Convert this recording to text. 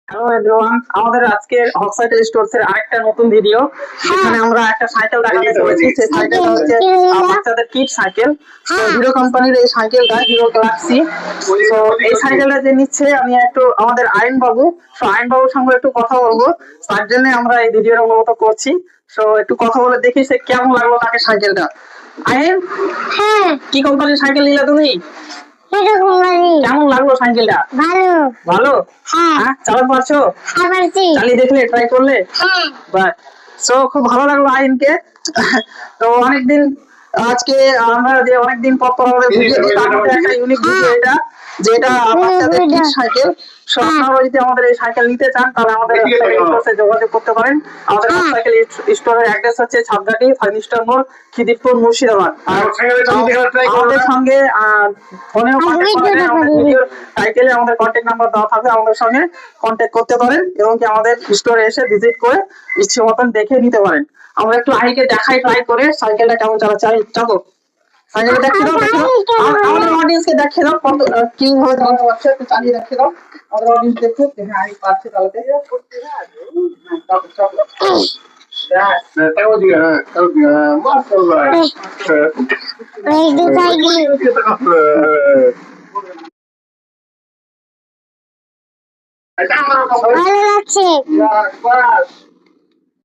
Hello everyone, আমাদের আজকে হকসাইকেল stores এর আরেকটা নতুন ভিডিও। এখানে আমরা একটা সাইকেল দেখাতে চলেছি। সেই সাইকেলটা হচ্ছে বাচ্চাদের কিড সাইকেল। তো হিরো কোম্পানির এই সাইকেলটা হিরো গ্যালাক্সি। তো এই সাইকেলটা যে নিচ্ছে, আমি একটু আমাদের আইন বাবু, আইন বাবুর সঙ্গে একটু কথা বলবো। তার জন্য আমরা এই ভিডিওটা মূলত করছি। তো একটু কথা বলে দেখি সে কেমন লাগলো তাকে সাইকেলটা। আইন, হ্যাঁ, কি কোম্পানির সাইকেল নিলে তুমি? Hero company. কেমন লাগলো সাইকেলটা? ভালো। ভালো? হ্যাঁ, চালাতে পারছো? পারছি। চালিয়ে দেখলে, ট্রাই করলে? হ্যাঁ, বাহ, সো খুব ভালো লাগলো আইনকে। তো অনেকদিন, আজকে আমরা যে অনেকদিন পর পর আমাদের ভিডিও দিই, তার মধ্যে একটা ইউনিক ভিডিও এটা, যেটা বাচ্চাদের কিড সাইকেল। সো আপনারা যদি আমাদের এই সাইকেল নিতে চান তাহলে আমাদের সাথে যোগাযোগ করতে পারেন। আমাদের সাইকেল স্টোরের অ্যাড্রেস হচ্ছে ছাদগাটি, 5 স্টার মোড়, খিদিরপুর, মুর্শিদাবাদ। আর আমাদের সঙ্গে ফোনেও কন্ট্যাক্ট করতে পারেন। আমাদের ভিডিওর টাইটেলে আমাদের কন্ট্যাক্ট নাম্বার দেওয়া থাকবে, আমাদের সঙ্গে কন্ট্যাক্ট করতে পারেন এবং কি আমাদের স্টোরে এসে ভিজিট করে ইচ্ছে মতন দেখে নিতে পারেন। আমরা একটু আইকে দেখাই, ট্রাই করে সাইকেলটা কেমন চালাচ্ছে। আই চাপো, সাইকেলটা দেখিয়ে দাও, আমাদের অডিয়েন্সকে দেখিয়ে দাও কত কিভাবে চালাতে পারছে, একটু চালিয়ে দেখিয়ে দাও আমাদের অডিয়েন্স দেখুক যে হ্যাঁ আই পারছে চালাতে। চাপো চাপো। Tengo día, más এই যে সাইকেল। ভালো লাগছে।